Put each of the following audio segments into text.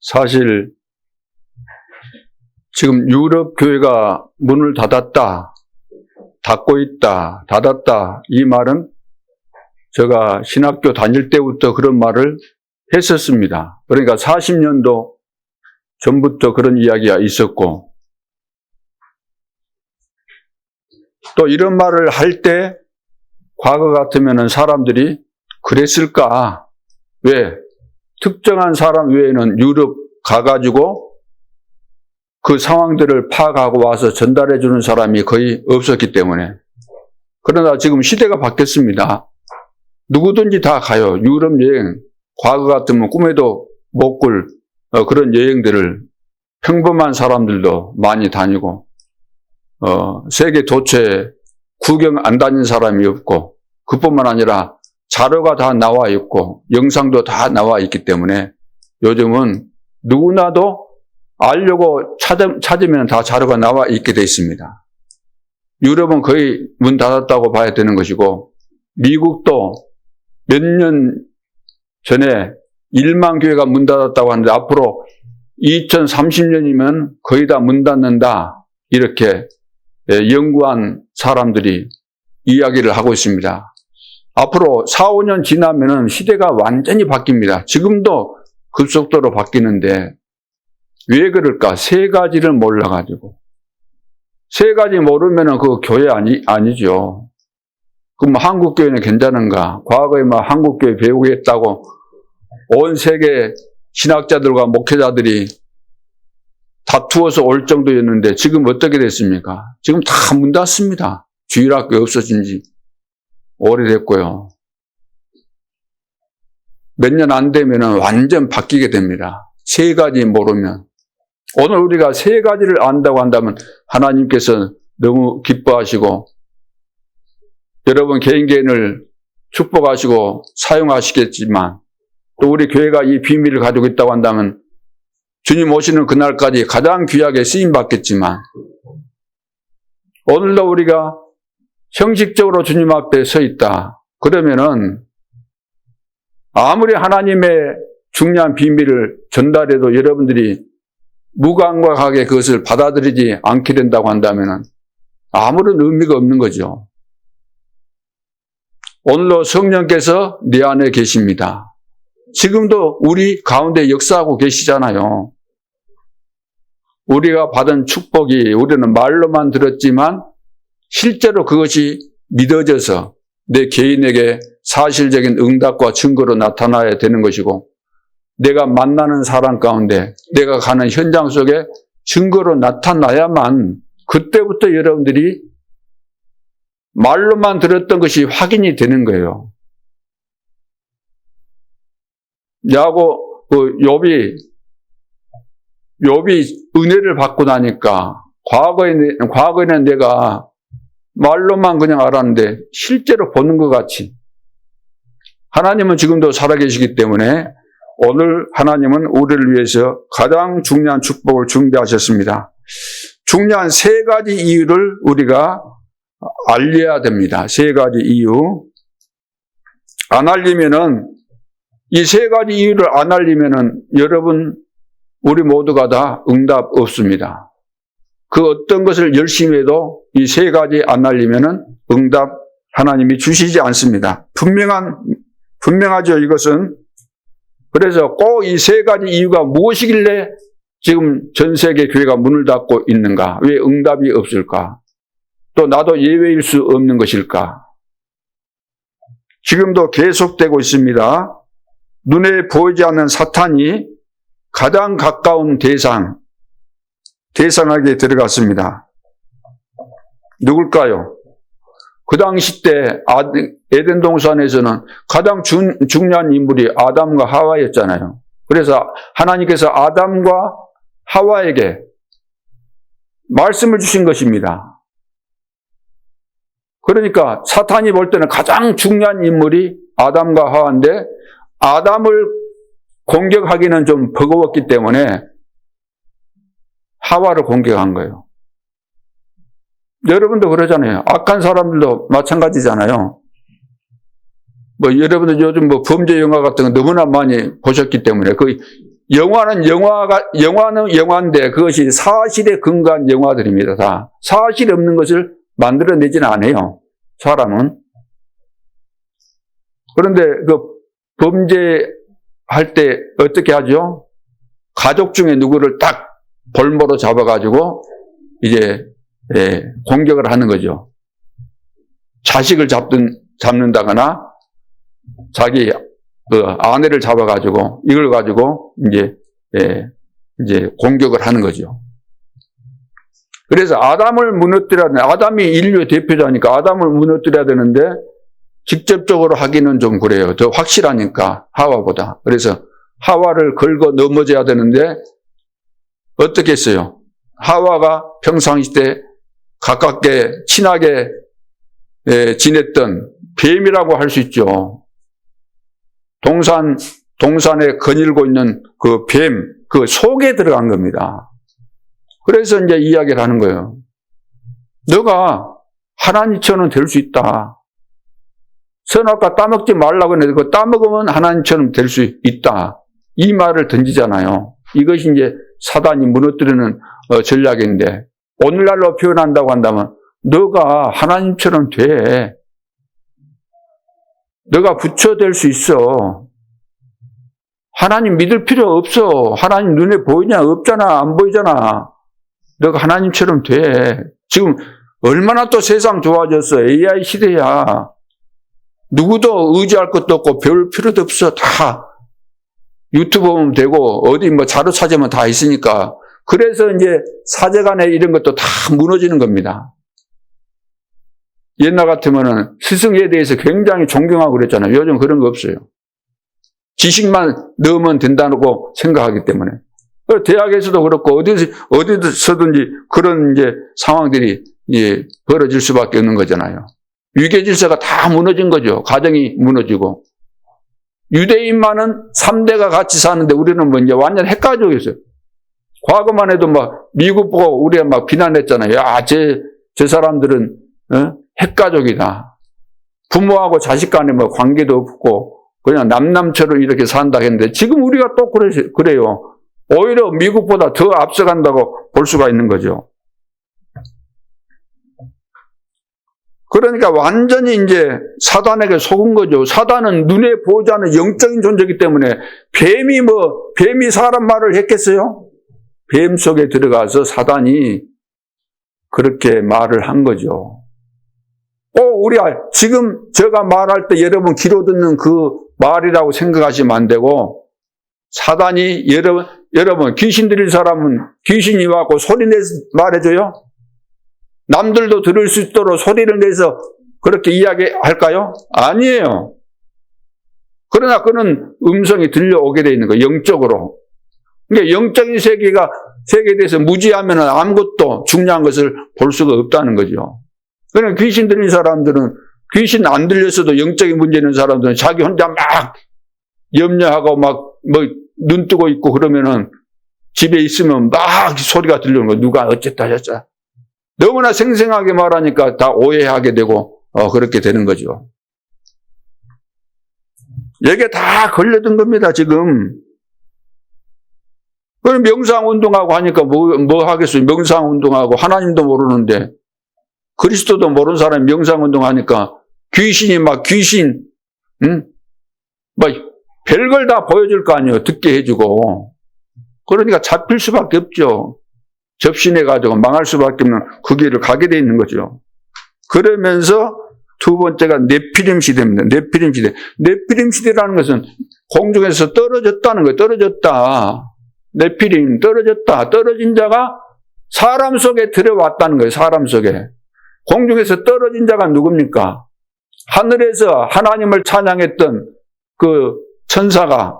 사실 지금 유럽 교회가 문을 닫았다, 닫고 있다, 닫았다, 이 말은 제가 신학교 다닐 때부터 그런 말을 했었습니다. 그러니까 40년도 전부터 그런 이야기가 있었고, 또 이런 말을 할 때 과거 같으면 사람들이 그랬을까? 왜? 특정한 사람 외에는 유럽 가가지고 그 상황들을 파악하고 와서 전달해 주는 사람이 거의 없었기 때문에. 그러나 지금 시대가 바뀌었습니다. 누구든지 다 가요. 유럽 여행, 과거 같으면 꿈에도 못 꿀 그런 여행들을 평범한 사람들도 많이 다니고, 세계 도처에 구경 안 다닌 사람이 없고, 그뿐만 아니라 자료가 다 나와 있고 영상도 다 나와 있기 때문에 요즘은 누구나도 알려고 찾으면 다 자료가 나와 있게 돼 있습니다. 유럽은 거의 문 닫았다고 봐야 되는 것이고, 미국도 몇 년 전에 1만 교회가 문 닫았다고 하는데 앞으로 2030년이면 거의 다 문 닫는다, 이렇게 연구한 사람들이 이야기를 하고 있습니다. 앞으로 4, 5년 지나면은 시대가 완전히 바뀝니다. 지금도 급속도로 바뀌는데 왜 그럴까? 세 가지를 몰라가지고. 세 가지 모르면은 그 교회 아니죠. 그럼 한국교회는 괜찮은가? 과거에 한국교회 배우겠다고 온 세계 신학자들과 목회자들이 다투어서 올 정도였는데 지금 어떻게 됐습니까? 지금 다 문 닫습니다. 주일학교 없어진 지 오래됐고요. 몇 년 안 되면 완전 바뀌게 됩니다. 세 가지 모르면. 오늘 우리가 세 가지를 안다고 한다면 하나님께서 너무 기뻐하시고 여러분 개인을 축복하시고 사용하시겠지만, 또 우리 교회가 이 비밀을 가지고 있다고 한다면 주님 오시는 그날까지 가장 귀하게 쓰임받겠지만, 오늘도 우리가 형식적으로 주님 앞에 서 있다. 그러면은 아무리 하나님의 중요한 비밀을 전달해도 여러분들이 무감각하게 그것을 받아들이지 않게 된다고 한다면은 아무런 의미가 없는 거죠. 오늘도 성령께서 내 안에 계십니다. 지금도 우리 가운데 역사하고 계시잖아요. 우리가 받은 축복이 우리는 말로만 들었지만 실제로 그것이 믿어져서 내 개인에게 사실적인 응답과 증거로 나타나야 되는 것이고, 내가 만나는 사람 가운데, 내가 가는 현장 속에 증거로 나타나야만 그때부터 여러분들이 말로만 들었던 것이 확인이 되는 거예요. 야고 욥이 은혜를 받고 나니까 과거에는 내가 말로만 그냥 알았는데 실제로 보는 것 같이, 하나님은 지금도 살아계시기 때문에 오늘 하나님은 우리를 위해서 가장 중요한 축복을 준비하셨습니다. 중요한 세 가지 이유를 우리가 알려야 됩니다. 세 가지 이유. 안 알리면은, 이 세 가지 이유를 안 알리면은 여러분, 우리 모두가 다 응답 없습니다. 그 어떤 것을 열심히 해도 이 세 가지 안 알리면은 응답 하나님이 주시지 않습니다. 분명하죠, 이것은. 그래서 꼭 이 세 가지 이유가 무엇이길래 지금 전 세계 교회가 문을 닫고 있는가? 왜 응답이 없을까? 또 나도 예외일 수 없는 것일까? 지금도 계속되고 있습니다. 눈에 보이지 않는 사탄이 가장 가까운 대상에게 들어갔습니다. 누굴까요? 그 당시 때 에덴 동산에서는 가장 중요한 인물이 아담과 하와였잖아요. 그래서 하나님께서 아담과 하와에게 말씀을 주신 것입니다. 그러니까 사탄이 볼 때는 가장 중요한 인물이 아담과 하와인데, 아담을 공격하기는 좀 버거웠기 때문에 하와를 공격한 거예요. 여러분도 그러잖아요. 악한 사람들도 마찬가지잖아요. 여러분들 요즘 범죄 영화 같은 거 너무나 많이 보셨기 때문에 영화는 영화인데 그것이 사실에 근거한 영화들입니다. 다 사실 없는 것을 만들어내지는 않아요. 사람은. 그런데 그 범죄할 때 어떻게 하죠? 가족 중에 누구를 딱 볼모로 잡아가지고 이제 공격을 하는 거죠. 자식을 잡는다거나 자기 그 아내를 잡아가지고 이걸 가지고 이제 공격을 하는 거죠. 그래서 아담을 무너뜨려야 되는데, 아담이 인류의 대표자니까 아담을 무너뜨려야 되는데 직접적으로 하기는 좀 그래요. 더 확실하니까 하와보다. 그래서 하와를 걸고 넘어져야 되는데 어떻게 했어요? 하와가 평상시대 가깝게 친하게 지냈던 뱀이라고 할 수 있죠. 동산에 거닐고 있는 그 뱀, 그 속에 들어간 겁니다. 그래서 이제 이야기를 하는 거예요. 너가 하나님처럼 될 수 있다. 선악과 따먹지 말라고 했는데 그 따먹으면 하나님처럼 될 수 있다. 이 말을 던지잖아요. 이것이 이제 사단이 무너뜨리는 전략인데, 오늘날로 표현한다고 한다면 너가 하나님처럼 돼. 너가 부처 될 수 있어. 하나님 믿을 필요 없어. 하나님 눈에 보이냐? 없잖아. 안 보이잖아. 너가 하나님처럼 돼. 지금 얼마나 또 세상 좋아졌어. AI 시대야. 누구도 의지할 것도 없고 배울 필요도 없어. 다 유튜브 보면 되고 어디 뭐 자료 찾으면 다 있으니까. 그래서 이제 사제간에 이런 것도 다 무너지는 겁니다. 옛날 같으면은 스승에 대해서 굉장히 존경하고 그랬잖아요. 요즘 그런 거 없어요. 지식만 넣으면 된다고 생각하기 때문에. 대학에서도 그렇고 어디서든지 그런 이제 상황들이 이제 벌어질 수밖에 없는 거잖아요. 위계 질서가 다 무너진 거죠. 가정이 무너지고. 유대인만은 3대가 같이 사는데 우리는 뭐 이제 완전 핵가족이었어요. 과거만 해도 막 미국 보고 우리가 막 비난했잖아요. 야, 저 사람들은 핵가족이다. 부모하고 자식 간에 뭐 관계도 없고 그냥 남남처럼 이렇게 산다 했는데 지금 우리가 또 그래요. 오히려 미국보다 더 앞서간다고 볼 수가 있는 거죠. 그러니까 완전히 이제 사단에게 속은 거죠. 사단은 눈에 보이지 않는 영적인 존재이기 때문에 뱀이 사람 말을 했겠어요? 뱀 속에 들어가서 사단이 그렇게 말을 한 거죠. 우리 지금 제가 말할 때 여러분 귀로 듣는 그 말이라고 생각하시면 안 되고, 사단이 여러분 귀신 들릴 사람은 귀신이 와서 소리 내서 말해줘요? 남들도 들을 수 있도록 소리를 내서 그렇게 이야기할까요? 아니에요. 그러나 그는 음성이 들려오게 돼 있는 거예요. 영적으로. 그러니까 영적인 세계에 대해서 무지하면 아무것도 중요한 것을 볼 수가 없다는 거죠. 그러니까 귀신 들린 사람들은, 귀신 안 들렸어도 영적인 문제 있는 사람들은 자기 혼자 막 염려하고 막 눈 뜨고 있고 그러면은 집에 있으면 막 소리가 들려오는 거예요. 누가 어쨌다 저쨌다. 너무나 생생하게 말하니까 다 오해하게 되고 그렇게 되는 거죠. 이게 다 걸려든 겁니다, 지금. 그럼 명상운동하고 하니까 뭐 하겠어요? 명상운동하고 하나님도 모르는데, 그리스도도 모르는 사람이 명상운동하니까 귀신, 별걸 다 보여줄 거 아니에요. 듣게 해주고. 그러니까 잡힐 수밖에 없죠. 접신해가지고 망할 수밖에 없는 그 길을 가게 돼 있는 거죠. 그러면서 두 번째가 네피림 시대입니다. 네피림 시대. 네피림 시대라는 것은 공중에서 떨어졌다는 거예요. 떨어졌다. 네피림, 떨어졌다. 떨어진 자가 사람 속에 들어왔다는 거예요. 사람 속에. 공중에서 떨어진 자가 누굽니까? 하늘에서 하나님을 찬양했던 그 천사가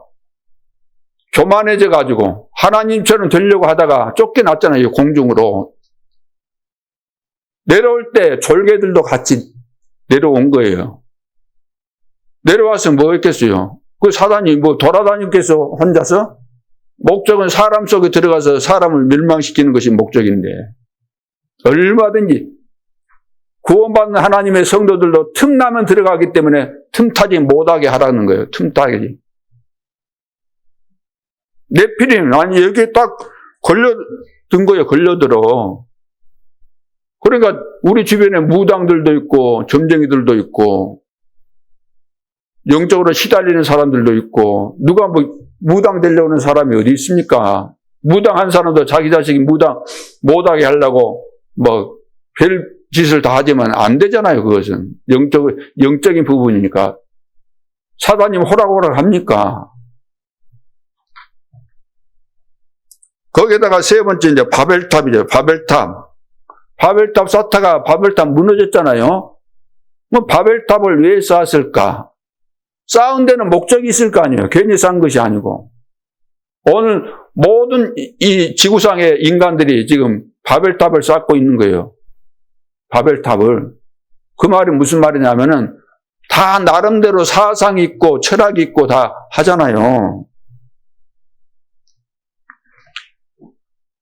교만해져 가지고 하나님처럼 되려고 하다가 쫓겨났잖아요. 공중으로. 내려올 때 졸개들도 같이 내려온 거예요. 내려와서 뭐 했겠어요? 그 사단이 뭐 돌아다녔겠어? 혼자서? 목적은 사람 속에 들어가서 사람을 멸망시키는 것이 목적인데, 얼마든지 구원받는 하나님의 성도들도 틈나면 들어가기 때문에 틈타지 못하게 하라는 거예요. 틈타지. 네피림, 아니, 여기에 딱 걸려든 거예요, 걸려들어. 그러니까 우리 주변에 무당들도 있고, 점쟁이들도 있고, 영적으로 시달리는 사람들도 있고, 누가 뭐 무당 되려는 사람이 어디 있습니까? 무당한 사람도 자기 자식이 무당 못하게 하려고 뭐 별 짓을 다 하지만 안 되잖아요, 그것은. 영적인 부분이니까. 사단님 호락호락 합니까? 거기에다가 세 번째 이제 바벨탑이죠. 바벨탑 쌓다가 바벨탑 무너졌잖아요. 뭐 바벨탑을 왜 쌓았을까? 쌓은 데는 목적이 있을 거 아니에요. 괜히 쌓은 것이 아니고. 오늘 모든 이 지구상의 인간들이 지금 바벨탑을 쌓고 있는 거예요. 바벨탑을. 그 말이 무슨 말이냐면은 다 나름대로 사상이 있고 철학이 있고 다 하잖아요.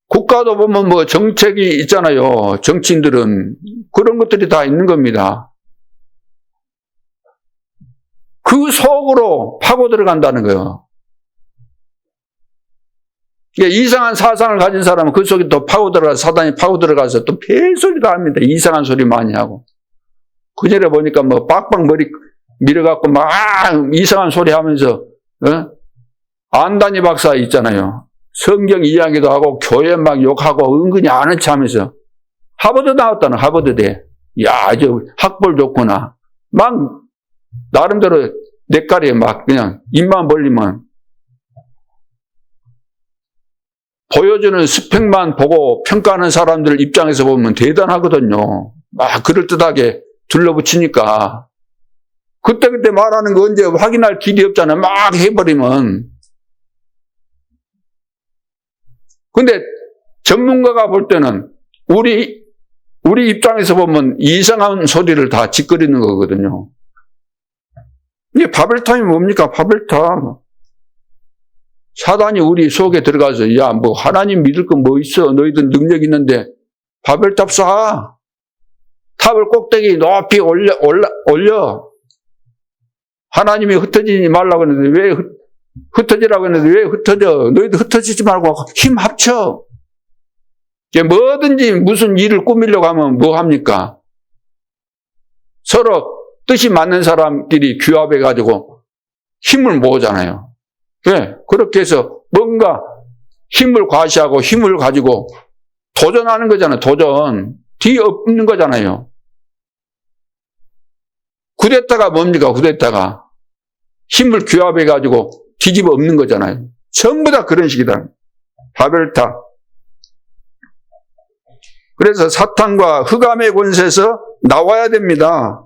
국가도 보면 뭐 정책이 있잖아요. 정치인들은 그런 것들이 다 있는 겁니다. 그 속으로 파고 들어간다는 거예요. 이상한 사상을 가진 사람은 그 속에 또 파고 들어가서 사단이 파고 들어가서 또 별소리 다 합니다. 이상한 소리 많이 하고. 그전에 보니까 뭐 빡빡 머리 밀어갖고 막 이상한 소리 하면서 안다니 박사 있잖아요. 성경 이야기도 하고 교회 막 욕하고 은근히 아는 체 하면서 하버드 나왔다는 하버드대. 야, 저 학벌 좋구나. 막 나름대로 냇가리에 막 그냥 입만 벌리면 보여주는 스펙만 보고 평가하는 사람들 입장에서 보면 대단하거든요. 막 그럴듯하게 둘러붙이니까 그때그때 말하는 거 언제 확인할 길이 없잖아요. 막 해버리면. 근데 전문가가 볼 때는 우리 입장에서 보면 이상한 소리를 다 짓거리는 거거든요. 이게 바벨탑이 뭡니까? 바벨탑. 사단이 우리 속에 들어가서 야, 뭐 하나님 믿을 거 뭐 있어? 너희들 능력 있는데 바벨탑 쌓아. 탑을 꼭대기 높이 올려. 하나님이 흩어지지 말라고 했는데 왜 흩어지라고 했는데 왜 흩어져? 너희들 흩어지지 말고 힘 합쳐. 뭐든지 무슨 일을 꾸미려고 하면 뭐 합니까? 서로 뜻이 맞는 사람끼리 규합해가지고 힘을 모으잖아요. 왜? 그렇게 해서 뭔가 힘을 과시하고 힘을 가지고 도전하는 거잖아요. 도전. 뒤에 없는 거잖아요. 쿠데타가 뭡니까? 쿠데타가. 힘을 규합해가지고 뒤집어 엎는 거잖아요. 전부 다 그런 식이다. 바벨탑. 그래서 사탄과 흑암의 권세에서 나와야 됩니다.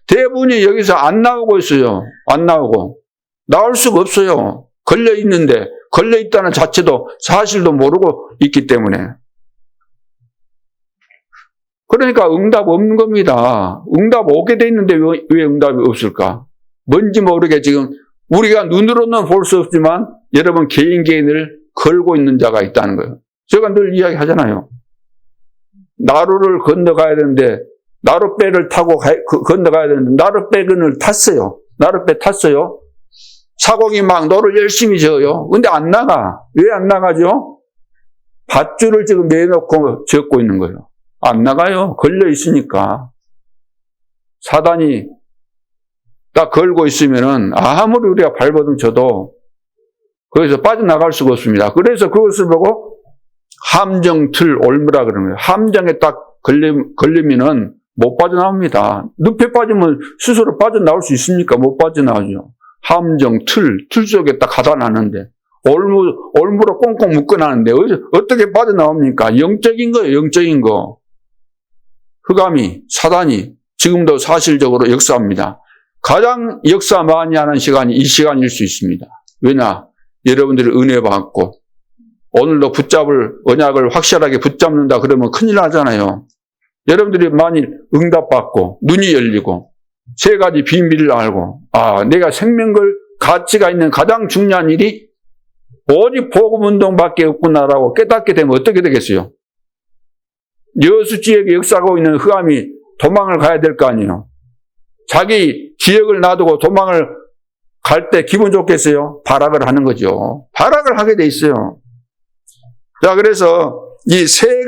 대부분이 여기서 안 나오고 있어요. 안 나오고. 나올 수가 없어요. 걸려있는데, 걸려있다는 자체도 사실도 모르고 있기 때문에. 그러니까 응답 없는 겁니다. 응답 오게 돼 있는데 왜 응답이 없을까? 뭔지 모르게 지금 우리가 눈으로는 볼 수 없지만 여러분 개인을 걸고 있는 자가 있다는 거예요. 제가 늘 이야기하잖아요. 나루를 건너가야 되는데 나룻배를 타고 건너가야 되는데 나룻배근을 탔어요. 나룻배 탔어요. 사공이 막 노를 열심히 저어요. 근데 안 나가. 왜 안 나가죠? 밧줄을 지금 내놓고 젓고 있는 거예요. 안 나가요. 걸려 있으니까. 사단이 딱 걸고 있으면은 아무리 우리가 발버둥 쳐도 거기서 빠져나갈 수가 없습니다. 그래서 그것을 보고 함정틀 올무라 그러는 거예요. 함정에 딱 걸리면은 못 빠져나옵니다. 늪에 빠지면 스스로 빠져나올 수 있습니까? 못 빠져나오죠. 함정, 틀 속에 딱 가다 놨는데, 올무로 꽁꽁 묶어놨는데, 어떻게 빠져나옵니까? 영적인 거예요, 영적인 거. 흑암이, 사단이 지금도 사실적으로 역사합니다. 가장 역사 많이 하는 시간이 이 시간일 수 있습니다. 왜냐? 여러분들이 은혜 받고, 오늘도 붙잡을 언약을 확실하게 붙잡는다 그러면 큰일 나잖아요. 여러분들이 만일 응답받고, 눈이 열리고, 세 가지 비밀을 알고, 내가 생명걸 가치가 있는 가장 중요한 일이 오직 복음운동밖에 없구나라고 깨닫게 되면 어떻게 되겠어요? 여수 지역에 역사하고 있는 흑암이 도망을 가야 될 거 아니에요. 자기 지역을 놔두고 도망을 갈 때 기분 좋겠어요? 발악을 하는 거죠. 발악을 하게 돼 있어요. 자, 그래서 이 세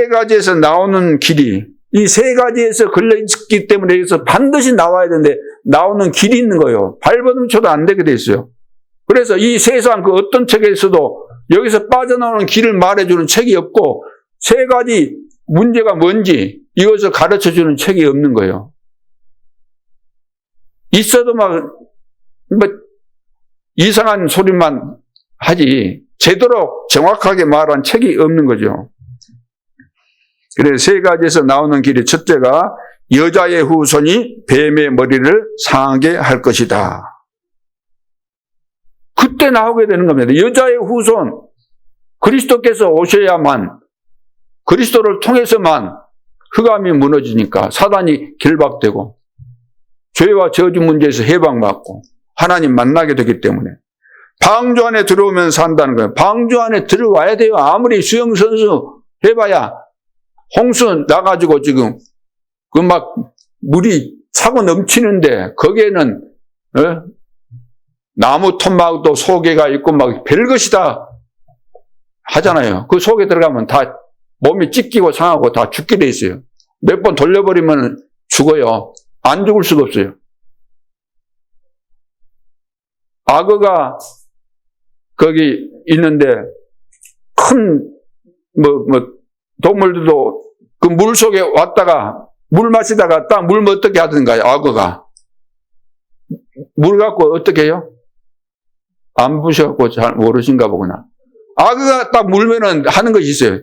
가지에서 나오는 길이, 이 세 가지에서 걸려있기 때문에 여기서 반드시 나와야 되는데 나오는 길이 있는 거예요. 발버둥쳐도 안 되게 돼 있어요. 그래서 이 세상 그 어떤 책에서도 여기서 빠져나오는 길을 말해주는 책이 없고 세 가지 문제가 뭔지 이것을 가르쳐주는 책이 없는 거예요. 있어도 막 이상한 소리만 하지 제대로 정확하게 말한 책이 없는 거죠. 그래서 세 가지에서 나오는 길이 첫째가 여자의 후손이 뱀의 머리를 상하게 할 것이다. 그때 나오게 되는 겁니다. 여자의 후손, 그리스도께서 오셔야만, 그리스도를 통해서만 흑암이 무너지니까 사단이 결박되고 죄와 저주 문제에서 해방받고 하나님 만나게 되기 때문에 방주 안에 들어오면 산다는 거예요. 방주 안에 들어와야 돼요. 아무리 수영선수 해봐야 홍수 나가지고 지금 그 막 물이 차고 넘치는데 거기에는 나무 톱막도 속에가 있고 막 별것이다 하잖아요. 그 속에 들어가면 다 몸이 찢기고 상하고 다 죽게 돼 있어요. 몇 번 돌려버리면 죽어요. 안 죽을 수가 없어요. 악어가 거기 있는데 큰 동물들도 그 물 속에 왔다가 물 마시다가 딱 물면 어떻게 하던가요? 악어가 물 갖고 어떻게 해요? 안 부셔갖고 잘 모르신가 보구나. 악어가 딱 물면은 하는 것이 있어요.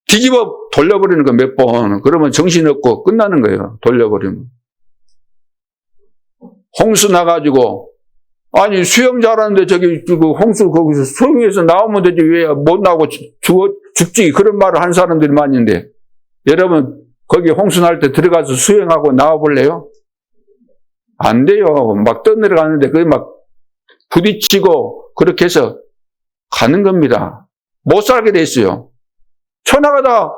뒤집어 돌려버리는 거 몇 번. 그러면 정신없고 끝나는 거예요. 돌려버리면. 홍수 나가지고 아니 수영 잘하는데 저기 홍수 거기서 수영해서 나오면 되지 왜 못 나오고 죽지 그런 말을 한 사람들이 많이 있는데 여러분 거기 홍수 날 때 들어가서 수영하고 나와볼래요? 안 돼요. 막 떠내려가는데 그게 막 부딪히고 그렇게 해서 가는 겁니다. 못 살게 돼 있어요. 천하가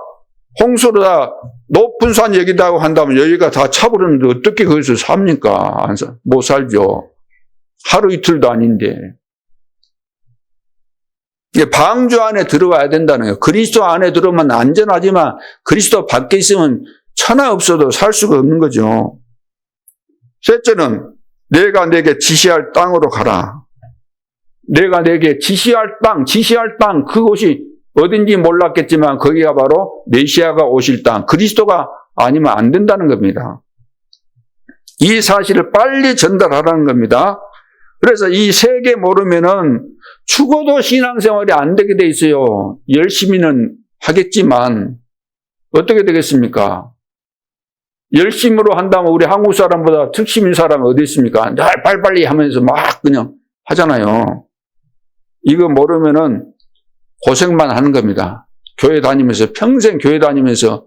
홍수로 다 높은 산 여기다고 한다면 여기가 다 차버렸는데 어떻게 거기서 삽니까? 못 살죠. 하루 이틀도 아닌데. 방주 안에 들어와야 된다는 거예요. 그리스도 안에 들어오면 안전하지만 그리스도 밖에 있으면 천하 없어도 살 수가 없는 거죠. 셋째는 내가 내게 지시할 땅으로 가라. 내가 내게 지시할 땅 그곳이 어딘지 몰랐겠지만 거기가 바로 메시아가 오실 땅, 그리스도가 아니면 안 된다는 겁니다. 이 사실을 빨리 전달하라는 겁니다. 그래서 이 세 개 모르면은 죽어도 신앙생활이 안 되게 돼 있어요. 열심히는 하겠지만 어떻게 되겠습니까? 열심으로 한다면 우리 한국 사람보다 특심인 사람이 어디 있습니까? 빨리빨리 하면서 막 그냥 하잖아요. 이거 모르면은 고생만 하는 겁니다. 교회 다니면서 평생 교회 다니면서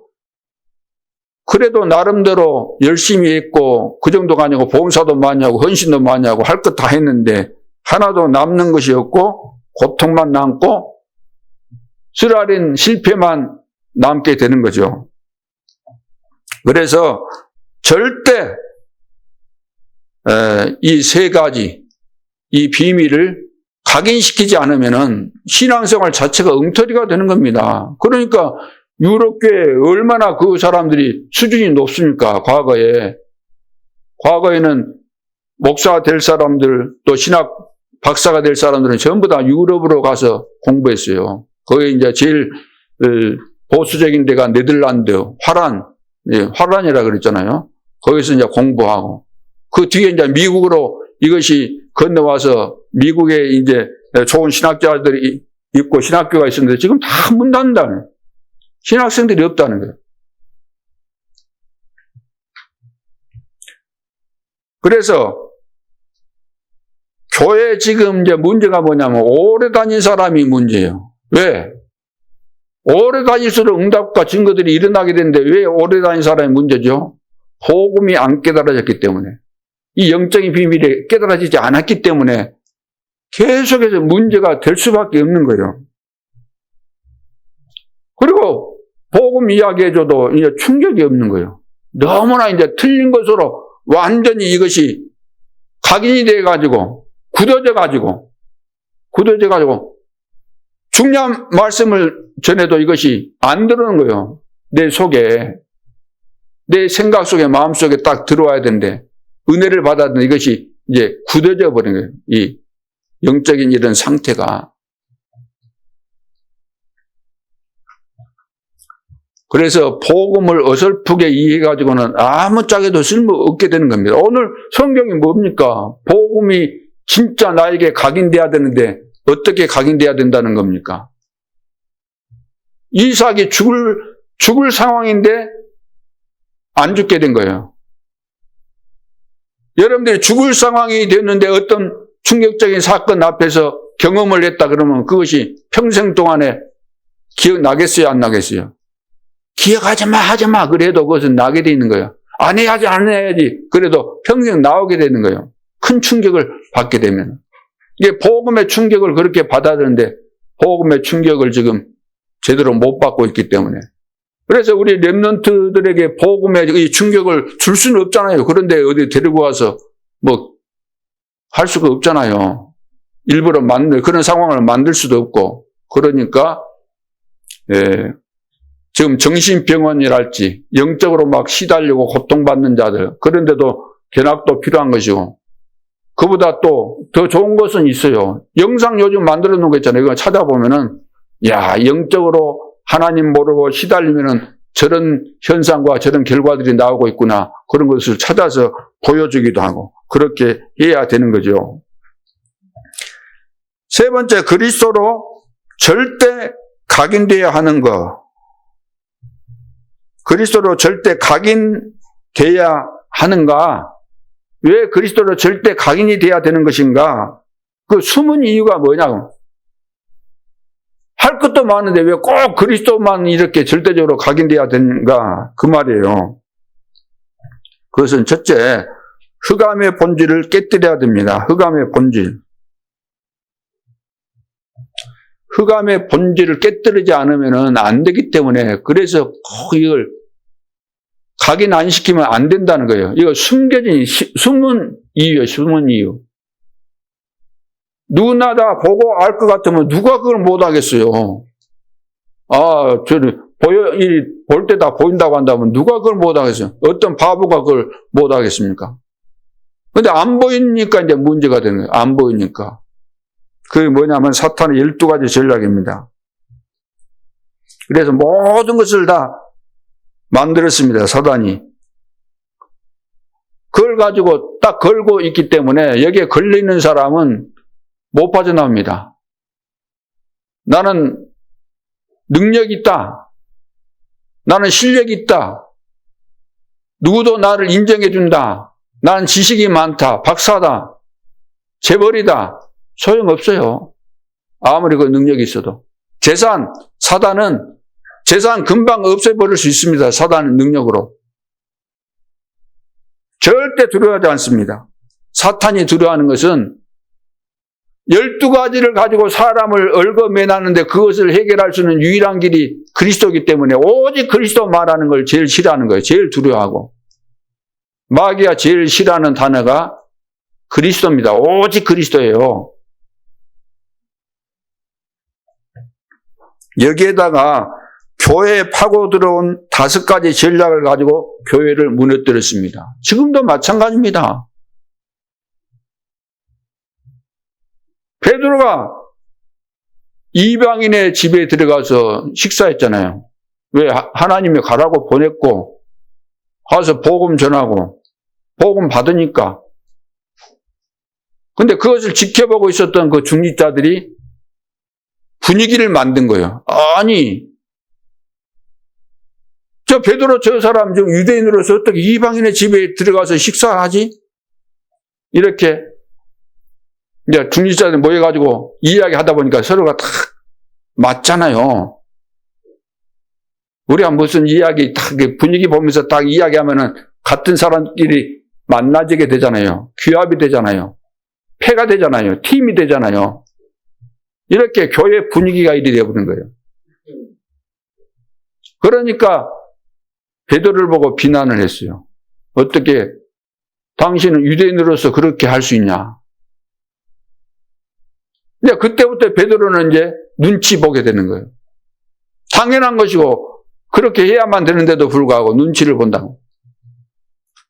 그래도 나름대로 열심히 했고 그 정도가 아니고 봉사도 많이 하고 헌신도 많이 하고 할 것 다 했는데 하나도 남는 것이 없고 고통만 남고 쓰라린 실패만 남게 되는 거죠. 그래서 절대 이 세 가지 이 비밀을 각인시키지 않으면은 신앙생활 자체가 엉터리가 되는 겁니다. 그러니까 유럽교회 얼마나 그 사람들이 수준이 높습니까? 과거에는 목사가 될 사람들 또 신학 박사가 될 사람들은 전부 다 유럽으로 가서 공부했어요. 거기 이제 제일 보수적인 데가 네덜란드, 화란이라 그랬잖아요. 거기서 이제 공부하고 그 뒤에 이제 미국으로 이것이 건너와서 미국에 이제 좋은 신학자들이 있고 신학교가 있었는데 지금 다 문 닫는다는 신학생들이 없다는 거예요. 그래서 교회 지금 이제 문제가 뭐냐면 오래 다닌 사람이 문제예요. 왜? 오래 다닐수록 응답과 증거들이 일어나게 되는데 왜 오래 다닌 사람이 문제죠? 복음이 안 깨달아졌기 때문에 이 영적인 비밀이 깨달아지지 않았기 때문에 계속해서 문제가 될 수밖에 없는 거예요. 그리고 복음 이야기해줘도 이제 충격이 없는 거예요. 너무나 이제 틀린 것으로 완전히 이것이 각인이 돼가지고, 굳어져가지고, 중요한 말씀을 전해도 이것이 안 들어오는 거예요. 내 속에, 내 생각 속에, 마음 속에 딱 들어와야 되는데, 은혜를 받았는데 이것이 이제 굳어져 버린 거예요. 이 영적인 이런 상태가. 그래서 복음을 어설프게 이해해가지고는 아무짝에도 쓸모없게 되는 겁니다. 오늘 성경이 뭡니까? 복음이 진짜 나에게 각인돼야 되는데 어떻게 각인돼야 된다는 겁니까? 이삭이 죽을 상황인데 안 죽게 된 거예요. 여러분들이 죽을 상황이 됐는데 어떤 충격적인 사건 앞에서 경험을 했다 그러면 그것이 평생 동안에 기억나겠어요? 안 나겠어요? 기억하지 마. 그래도 그것은 나게 돼 있는 거예요. 안 해야지. 그래도 평생 나오게 되는 거예요. 큰 충격을 받게 되면. 이게 복음의 충격을 그렇게 받아야 되는데 복음의 충격을 지금 제대로 못 받고 있기 때문에. 그래서 우리 렘넌트들에게 복음의 이 충격을 줄 수는 없잖아요. 그런데 어디 데리고 와서 뭐 할 수가 없잖아요. 일부러 그런 상황을 만들 수도 없고. 그러니까 지금 정신병원이랄지 영적으로 막 시달리고 고통받는 자들, 그런데도 견학도 필요한 것이고, 그보다 또 더 좋은 것은 있어요. 영상 요즘 만들어 놓은 거 있잖아요. 이거 찾아보면은 영적으로 하나님 모르고 시달리면은 저런 현상과 저런 결과들이 나오고 있구나. 그런 것을 찾아서 보여주기도 하고 그렇게 해야 되는 거죠. 세 번째, 그리스도로 절대 각인되어야 하는 것. 그리스도로 절대 각인돼야 하는가? 왜 그리스도로 절대 각인이 돼야 되는 것인가? 그 숨은 이유가 뭐냐고. 할 것도 많은데 왜 꼭 그리스도만 이렇게 절대적으로 각인돼야 되는가? 그 말이에요. 그것은 첫째, 흑암의 본질을 깨뜨려야 됩니다. 흑암의 본질. 흑암의 본질을 깨뜨리지 않으면 안 되기 때문에, 그래서 꼭 이걸 각인 안 시키면 안 된다는 거예요. 이거 숨은 이유예요. 숨은 이유. 누구나 다 보고 알 것 같으면 누가 그걸 못 하겠어요. 볼 때 다 보인다고 한다면 누가 그걸 못 하겠어요? 어떤 바보가 그걸 못 하겠습니까? 근데 안 보이니까 이제 문제가 되는 거예요. 안 보이니까. 그게 뭐냐면 사탄의 12가지 전략입니다. 그래서 모든 것을 다 만들었습니다. 사단이. 그걸 가지고 딱 걸고 있기 때문에 여기에 걸리는 사람은 못 빠져나옵니다. 나는 능력이 있다. 나는 실력이 있다. 누구도 나를 인정해준다. 나는 지식이 많다. 박사다. 재벌이다. 소용없어요. 아무리 그 능력이 있어도. 사단은 재산 금방 없애버릴 수 있습니다. 사단의 능력으로. 절대 두려워하지 않습니다. 사탄이 두려워하는 것은 12가지를 가지고 사람을 얽어매나는데 그것을 해결할 수 있는 유일한 길이 그리스도이기 때문에 오직 그리스도 말하는 걸 제일 싫어하는 거예요. 제일 두려워하고. 마귀가 제일 싫어하는 단어가 그리스도입니다. 오직 그리스도예요. 여기에다가 교회에 파고 들어온 5가지 전략을 가지고 교회를 무너뜨렸습니다. 지금도 마찬가지입니다. 베드로가 이방인의 집에 들어가서 식사했잖아요. 왜? 하나님이 가라고 보냈고 가서 복음 전하고 복음 받으니까. 근데 그것을 지켜보고 있었던 그 중직자들이 분위기를 만든 거예요. 아니, 저 베드로 저 사람 좀 유대인으로서 어떻게 이방인의 집에 들어가서 식사하지? 이렇게 이제 중직자들 모여가지고 이야기하다 보니까 서로가 다 맞잖아요. 우리가 무슨 이야기 딱 분위기 보면서 딱 이야기하면은 같은 사람끼리 만나지게 되잖아요. 규합이 되잖아요. 패가 되잖아요. 팀이 되잖아요. 이렇게 교회 분위기가 이리 되어버린 거예요. 그러니까 베드로를 보고 비난을 했어요. 어떻게 당신은 유대인으로서 그렇게 할 수 있냐? 근데 그때부터 베드로는 이제 눈치 보게 되는 거예요. 당연한 것이고 그렇게 해야만 되는데도 불구하고 눈치를 본다고.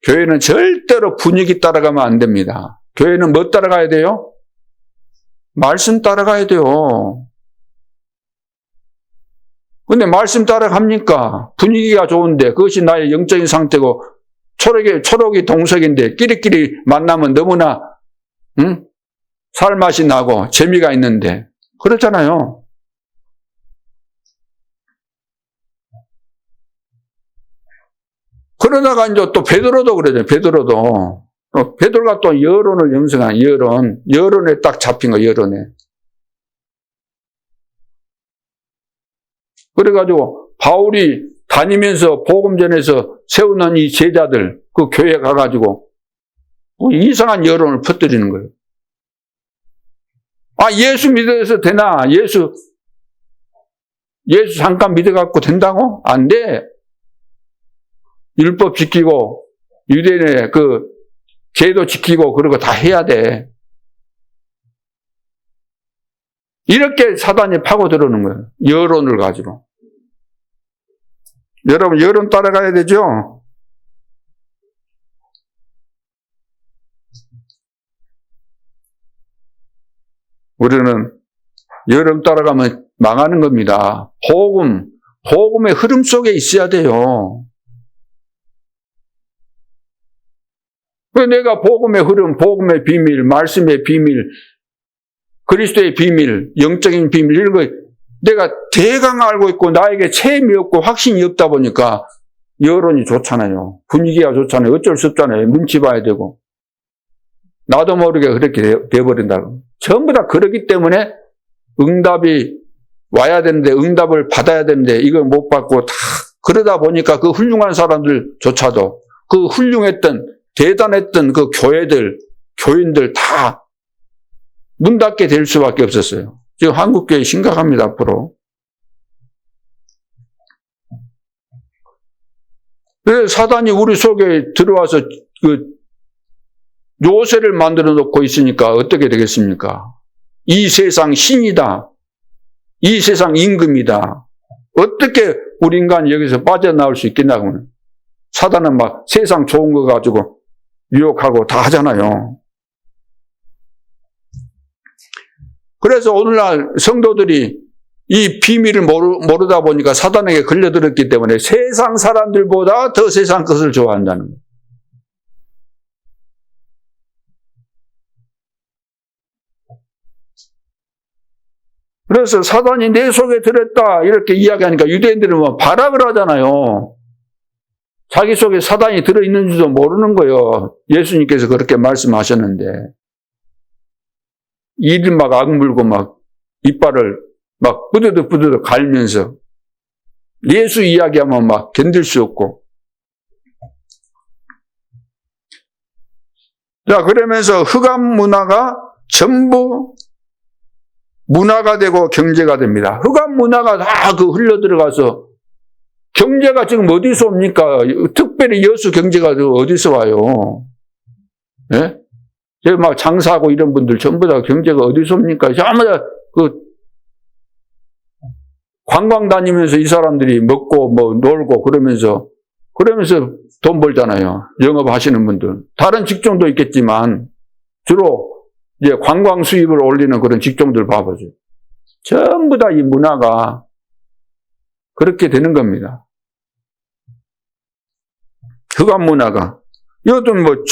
교회는 절대로 분위기 따라가면 안 됩니다. 교회는 뭐 따라가야 돼요? 말씀 따라가야 돼요. 근데 말씀 따라갑니까? 분위기가 좋은데 그것이 나의 영적인 상태고 초록이 동석인데 끼리끼리 만나면 너무나 살맛이 나고 재미가 있는데 그렇잖아요. 그러다가 이제 또 베드로도 그러죠. 베드로가 또 여론을 형성한 여론에 딱 잡힌 거, 여론에. 그래가지고 바울이 다니면서 복음 전에서 세우는 이 제자들 그 교회 가가지고 이상한 여론을 퍼뜨리는 거예요. 아, 예수 믿어서 되나? 예수 잠깐 믿어갖고 된다고? 안 돼. 율법 지키고 유대인의 그 제도 지키고 그런 거 다 해야 돼. 이렇게 사단이 파고 들어오는 거예요. 여론을 가지고. 여러분, 여론 따라가야 되죠? 우리는 여론 따라가면 망하는 겁니다. 복음의 흐름 속에 있어야 돼요. 내가 복음의 흐름, 복음의 비밀, 말씀의 비밀, 그리스도의 비밀, 영적인 비밀 이런 거 내가 대강 알고 있고 나에게 체험이 없고 확신이 없다 보니까 여론이 좋잖아요. 분위기가 좋잖아요. 어쩔 수 없잖아요. 눈치 봐야 되고. 나도 모르게 그렇게 돼버린다고. 전부 다 그러기 때문에 응답이 와야 되는데 응답을 받아야 되는데 이걸 못 받고 다 그러다 보니까 그 훌륭한 사람들조차도 그 훌륭했던 대단했던 그 교인들 다 문 닫게 될 수밖에 없었어요. 지금 한국교회 심각합니다, 앞으로. 그래서 사단이 우리 속에 들어와서 그 요새를 만들어 놓고 있으니까 어떻게 되겠습니까? 이 세상 신이다. 이 세상 임금이다. 어떻게 우리 인간이 여기서 빠져나올 수 있겠냐고. 사단은 막 세상 좋은 거 가지고 유혹하고 다 하잖아요. 그래서 오늘날 성도들이 이 비밀을 모르다 보니까 사단에게 걸려들었기 때문에 세상 사람들보다 더 세상 것을 좋아한다는 거예요. 그래서 사단이 내 속에 들었다 이렇게 이야기하니까 유대인들은 뭐 발악을 하잖아요. 자기 속에 사단이 들어있는지도 모르는 거예요. 예수님께서 그렇게 말씀하셨는데 이를 막 악물고 막 이빨을 막 뿌드득 갈면서 예수 이야기하면 막 견딜 수 없고. 자, 그러면서 흑암 문화가 전부 문화가 되고 경제가 됩니다. 흑암 문화가 다 흘러 들어가서 경제가 지금 어디서 옵니까? 특별히 여수 경제가 어디서 와요? 예? 제가 막 장사하고 이런 분들 전부 다 경제가 어디서 옵니까? 전부 다 관광 다니면서 이 사람들이 먹고 뭐 놀고 그러면서 돈 벌잖아요. 영업하시는 분들. 다른 직종도 있겠지만 주로 이제 관광 수입을 올리는 그런 직종들 봐보죠. 전부 다 이 문화가 그렇게 되는 겁니다. 흑암 문화가. 이것도 뭐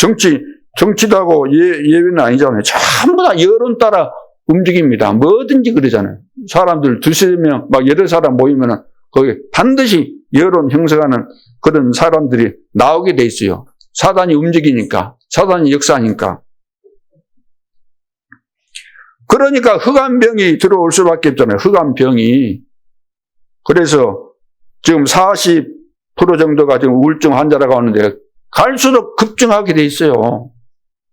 정치다고 예외는 아니잖아요. 전부 다 여론 따라 움직입니다. 뭐든지 그러잖아요. 사람들 두세 명, 막 여러 사람 모이면은 거기 반드시 여론 형성하는 그런 사람들이 나오게 돼 있어요. 사단이 움직이니까, 사단이 역사하니까. 그러니까 흑암병이 들어올 수밖에 없잖아요. 흑암병이. 그래서 지금 40% 정도가 지금 우울증 환자라고 하는데 갈수록 급증하게 돼 있어요.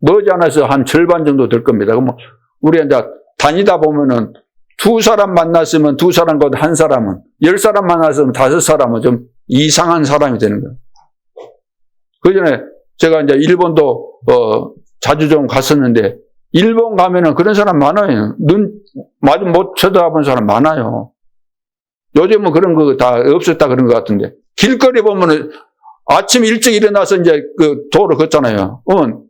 머지않아서 한 절반 정도 될 겁니다. 그럼 우리 이제 다니다 보면은 두 사람 만났으면 두 사람 곧 한 사람은 10사람 만났으면 5사람은 좀 이상한 사람이 되는 거예요. 그 전에 제가 이제 일본도 자주 좀 갔었는데 일본 가면은 그런 사람 많아요. 눈 마주 못 쳐다본 사람 많아요. 요즘은 그런 거 다 없었다 그런 것 같은데 길거리 보면은 아침 일찍 일어나서 이제 그 도로 걷잖아요.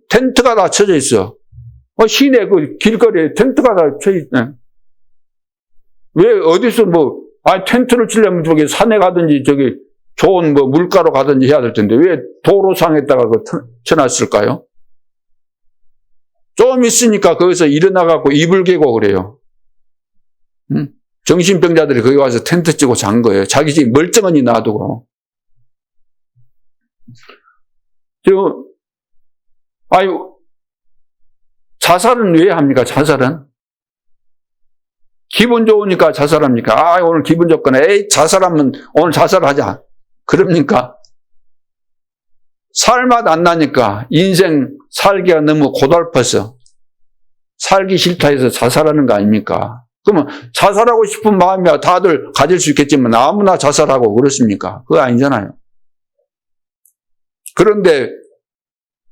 텐트가 다 쳐져 있어. 시내 그 길거리에 텐트가 다 쳐져 있네. 왜 어디서 텐트를 치려면 저기 산에 가든지 저기 좋은 물가로 가든지 해야 될 텐데 왜 도로상에다가 쳐놨을까요? 좀 있으니까 거기서 일어나갖고 이불 개고 그래요. 정신병자들이 거기 와서 텐트 치고 잔 거예요. 자기 집 멀쩡하니 놔두고. 자살은 왜 합니까? 자살은? 기분 좋으니까 자살합니까? 오늘 기분 좋거나, 자살하면 오늘 자살하자. 그럽니까? 살맛 안 나니까 인생 살기가 너무 고달퍼서 살기 싫다 해서 자살하는 거 아닙니까? 그러면 자살하고 싶은 마음이야 다들 가질 수 있겠지만 아무나 자살하고 그렇습니까? 그거 아니잖아요. 그런데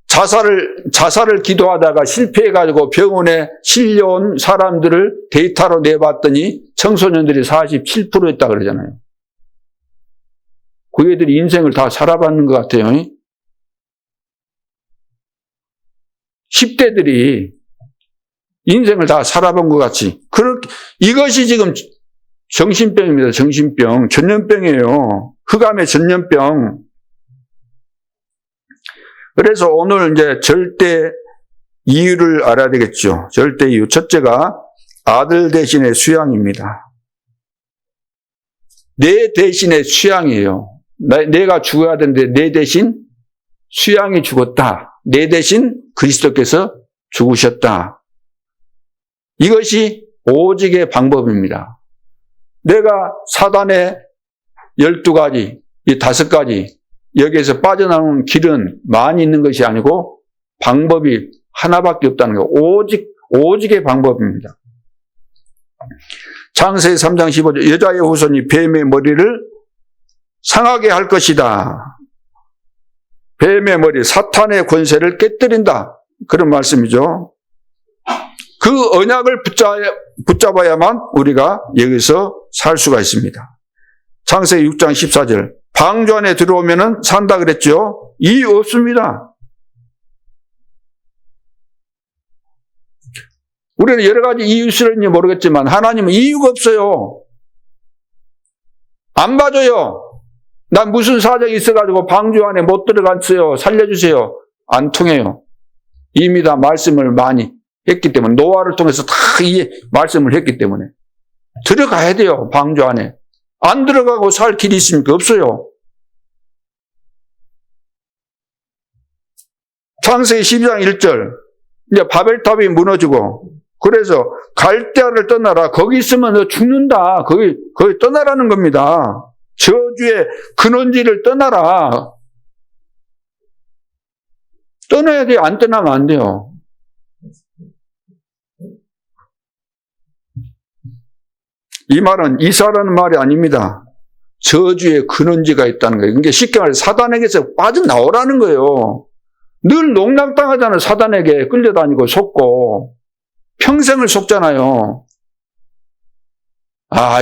자살을 기도하다가 실패해가지고 병원에 실려온 사람들을 데이터로 내봤더니 청소년들이 47%였다 그러잖아요. 그 애들이 인생을 다 살아봤는 것 같아요. 10대들이 인생을 다 살아본 것 같이. 이것이 지금 정신병입니다. 정신병. 전염병이에요. 흑암의 전염병. 그래서 오늘 이제 절대 이유를 알아야 되겠죠. 절대 이유. 첫째가 아들 대신의 수양입니다. 내 대신의 수양이에요. 내가 죽어야 되는데 내 대신 수양이 죽었다. 내 대신 그리스도께서 죽으셨다. 이것이 오직의 방법입니다. 내가 사단의 12가지, 이 5가지 여기에서 빠져나오는 길은 많이 있는 것이 아니고 방법이 하나밖에 없다는 거. 오직의 방법입니다. 창세기 3장 15절 여자의 후손이 뱀의 머리를 상하게 할 것이다. 뱀의 머리, 사탄의 권세를 깨뜨린다. 그런 말씀이죠. 그 언약을 붙잡아야만 우리가 여기서 살 수가 있습니다. 창세기 6장 14절 방주 안에 들어오면 산다 그랬죠. 이유 없습니다. 우리는 여러 가지 이유 있을지 모르겠지만 하나님은 이유가 없어요. 안 봐줘요. 난 무슨 사정이 있어가지고 방주 안에 못 들어갔어요. 살려주세요. 안 통해요. 이미 다 말씀을 많이 했기 때문에 노아를 통해서 다 이 말씀을 했기 때문에 들어가야 돼요. 방주 안에. 안 들어가고 살 길이 있습니까? 없어요. 창세기 12장 1절 이제 바벨탑이 무너지고 그래서 갈대아를 떠나라. 거기 있으면 너 죽는다. 거기 떠나라는 겁니다. 저주의 근원지를 떠나라. 떠나야 돼요. 안 떠나면 안 돼요. 이 말은 이사라는 말이 아닙니다. 저주의 근원지가 있다는 거예요. 그러니까 쉽게 말해서 사단에게서 빠져나오라는 거예요. 늘 농락당하잖아요. 사단에게 끌려다니고 속고 평생을 속잖아요.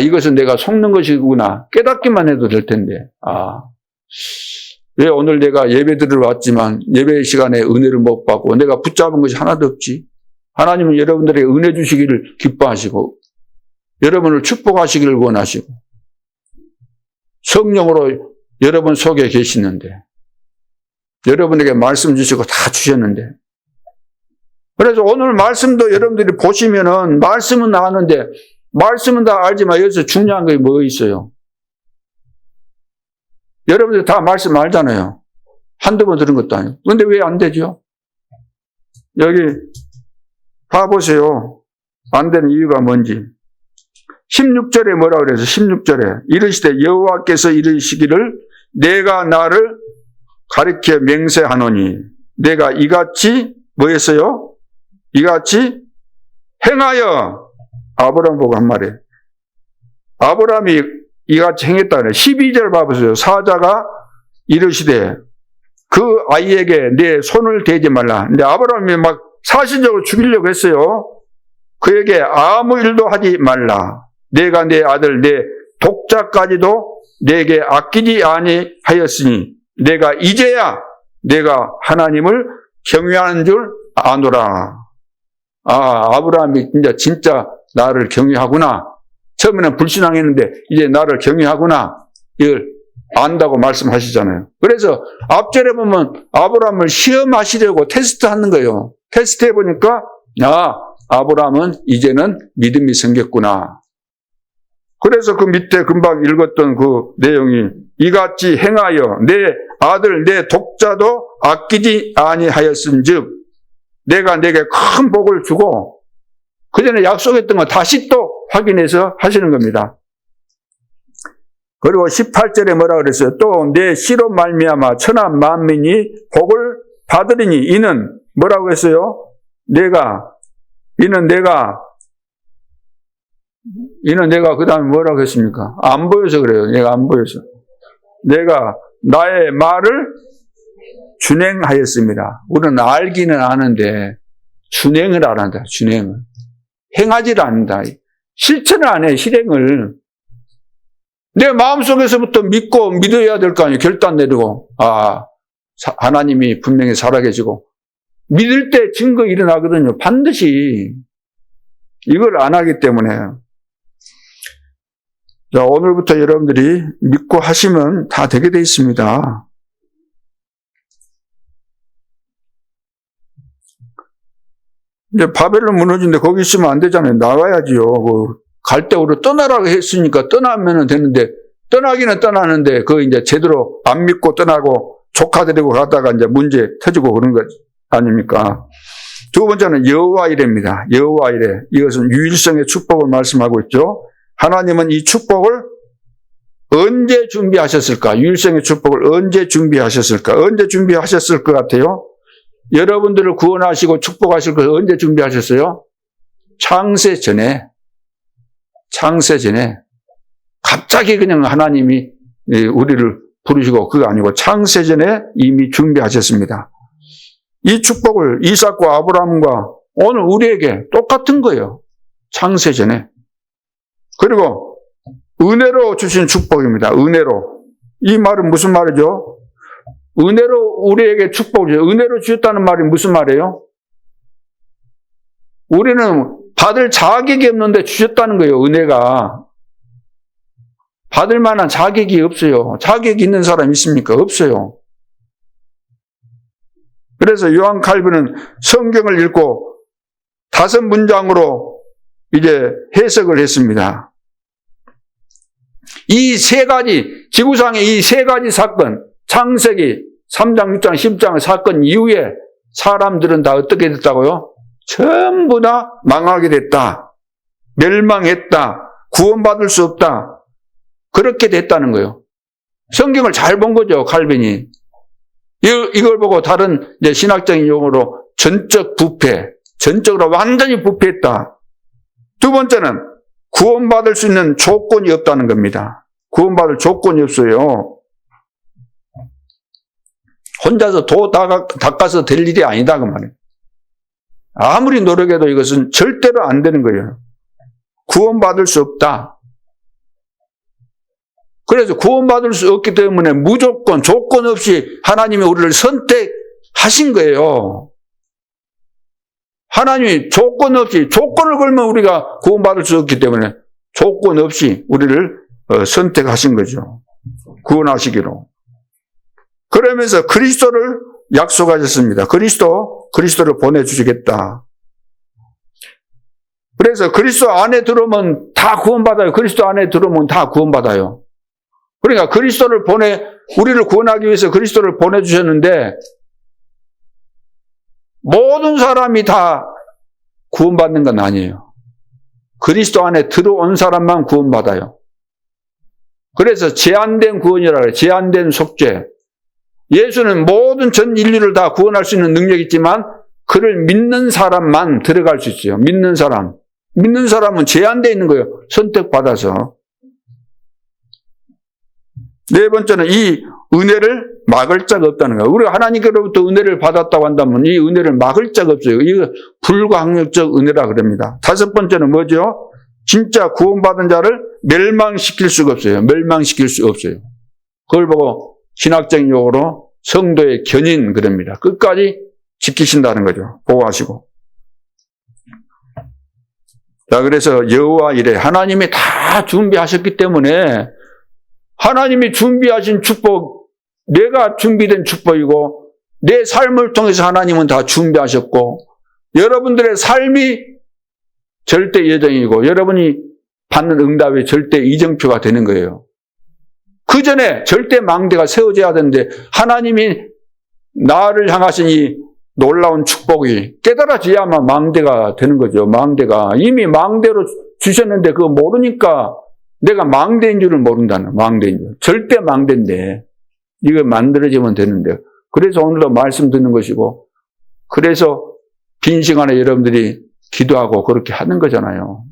이것은 내가 속는 것이구나. 깨닫기만 해도 될 텐데. 왜 오늘 내가 예배 들으러 왔지만 예배 시간에 은혜를 못 받고 내가 붙잡은 것이 하나도 없지? 하나님은 여러분들에게 은혜 주시기를 기뻐하시고 여러분을 축복하시기를 원하시고 성령으로 여러분 속에 계시는데 여러분에게 말씀 주시고 다 주셨는데 그래서 오늘 말씀도 여러분들이 보시면은 말씀은 아는데 말씀은 다 알지만 여기서 중요한 게 뭐 있어요? 여러분들 다 말씀 알잖아요. 한두 번 들은 것도 아니고. 그런데 왜 안 되죠? 여기 봐보세요. 안 되는 이유가 뭔지. 16절에 뭐라 그래서 16절에 이르시되 여호와께서 이르시기를 내가 나를 가리켜 맹세하노니 내가 이같이 뭐 했어요? 이같이 행하여 아브라함 보고 한 말이에요. 아브라함이 이같이 행했다 그래. 12절 봐보세요. 사자가 이르시되 그 아이에게 내 손을 대지 말라. 근데 아브라함이 막 사실적으로 죽이려고 했어요. 그에게 아무 일도 하지 말라. 내가 내 아들 내 독자까지도 내게 아끼지 아니하였으니 내가 이제야 내가 하나님을 경외하는 줄 아노라. 아브라함이 진짜 나를 경외하구나. 처음에는 불신앙했는데 이제 나를 경외하구나. 이걸 안다고 말씀하시잖아요. 그래서 앞절에 보면 아브라함을 시험하시려고 테스트하는 거예요. 테스트해보니까 아브라함은 이제는 믿음이 생겼구나. 그래서 그 밑에 금방 읽었던 그 내용이 이같이 행하여 내 아들 내 독자도 아끼지 아니하였은즉 내가 내게 큰 복을 주고 그 전에 약속했던 거 다시 또 확인해서 하시는 겁니다. 그리고 18절에 뭐라 그랬어요? 또 내 씨로 말미암아 천한 만민이 복을 받으리니 이는 뭐라고 했어요? 이는 내가 그 다음에 뭐라고 했습니까? 안 보여서 그래요. 얘가 안 보여서. 내가 나의 말을 준행하였습니다. 우리는 알기는 아는데 준행을 안 한다. 준행을. 행하지를 않는다. 실천을 안 해. 실행을. 내 마음속에서부터 믿고 믿어야 될 거 아니에요. 결단 내리고 하나님이 분명히 살아계시고 믿을 때 증거 일어나거든요. 반드시. 이걸 안 하기 때문에. 자, 오늘부터 여러분들이 믿고 하시면 다 되게 돼 있습니다. 이제 바벨론 무너진데 거기 있으면 안 되잖아요. 나가야지요. 갈 때 우리 떠나라고 했으니까 떠나면 되는데, 떠나기는 떠나는데, 이제 제대로 안 믿고 떠나고 조카들이고 가다가 이제 문제 터지고 그런 것 아닙니까? 두 번째는 여호와 이레입니다. 여호와 이레. 이것은 유일성의 축복을 말씀하고 있죠. 하나님은 이 축복을 언제 준비하셨을까? 유일성의 축복을 언제 준비하셨을까? 언제 준비하셨을 것 같아요? 여러분들을 구원하시고 축복하실 것을 언제 준비하셨어요? 창세 전에. 갑자기 그냥 하나님이 우리를 부르시고 그거 아니고 창세 전에 이미 준비하셨습니다. 이 축복을 이삭과 아브라함과 오늘 우리에게 똑같은 거예요. 창세 전에. 그리고 은혜로 주신 축복입니다. 은혜로. 이 말은 무슨 말이죠? 은혜로 우리에게 축복을 주셨어요. 은혜로 주셨다는 말이 무슨 말이에요? 우리는 받을 자격이 없는데 주셨다는 거예요. 은혜가. 받을 만한 자격이 없어요. 자격이 있는 사람 있습니까? 없어요. 그래서 요한 칼빈은 성경을 읽고 5문장으로 이제 해석을 했습니다. 이 세 가지, 지구상의 이 세 가지 사건, 창세기 3장, 6장, 10장 사건 이후에 사람들은 다 어떻게 됐다고요? 전부 다 망하게 됐다. 멸망했다. 구원받을 수 없다. 그렇게 됐다는 거예요. 성경을 잘 본 거죠, 칼빈이. 이걸 보고 다른 이제 신학적인 용어로 전적 부패, 전적으로 완전히 부패했다. 두 번째는 구원받을 수 있는 조건이 없다는 겁니다. 구원받을 조건이 없어요. 혼자서 도 닦아서 될 일이 아니다 그 말이에요. 아무리 노력해도 이것은 절대로 안 되는 거예요. 구원받을 수 없다. 그래서 구원받을 수 없기 때문에 무조건 조건 없이 하나님이 우리를 선택하신 거예요. 하나님이 조건을 걸면 우리가 구원받을 수 없기 때문에 조건 없이 우리를 선택하신 거죠. 구원하시기로. 그러면서 그리스도를 약속하셨습니다. 그리스도를 보내주시겠다. 그래서 그리스도 안에 들어오면 다 구원받아요. 그리스도 안에 들어오면 다 구원받아요. 그러니까 우리를 구원하기 위해서 그리스도를 보내주셨는데 모든 사람이 다 구원받는 건 아니에요. 그리스도 안에 들어온 사람만 구원받아요. 그래서 제한된 구원이라고 해요. 제한된 속죄. 예수는 모든 전 인류를 다 구원할 수 있는 능력이 있지만 그를 믿는 사람만 들어갈 수 있어요. 믿는 사람은 제한되어 있는 거예요. 선택받아서. 네 번째는 이 은혜를 막을 자가 없다는 거예요. 우리가 하나님께로부터 은혜를 받았다고 한다면 이 은혜를 막을 자가 없어요. 이거 불가항력적 은혜라 그럽니다. 다섯 번째는 뭐죠? 진짜 구원받은 자를 멸망시킬 수가 없어요. 멸망시킬 수 없어요. 그걸 보고 신학적인 용어로 성도의 견인 그럽니다. 끝까지 지키신다는 거죠. 보호하시고. 자, 그래서 여호와 이래 하나님이 다 준비하셨기 때문에 하나님이 준비하신 축복, 내가 준비된 축복이고 내 삶을 통해서 하나님은 다 준비하셨고 여러분들의 삶이 절대 예정이고 여러분이 받는 응답이 절대 이정표가 되는 거예요. 그 전에 절대 망대가 세워져야 되는데 하나님이 나를 향하신 이 놀라운 축복이 깨달아져야만 망대가 되는 거죠. 망대가. 이미 망대로 주셨는데 그거 모르니까 내가 망대인 줄을 모른다는, 망대인 줄. 절대 망대인데 이거 만들어지면 되는데. 그래서 오늘도 말씀 듣는 것이고 그래서 빈 시간에 여러분들이 기도하고 그렇게 하는 거잖아요.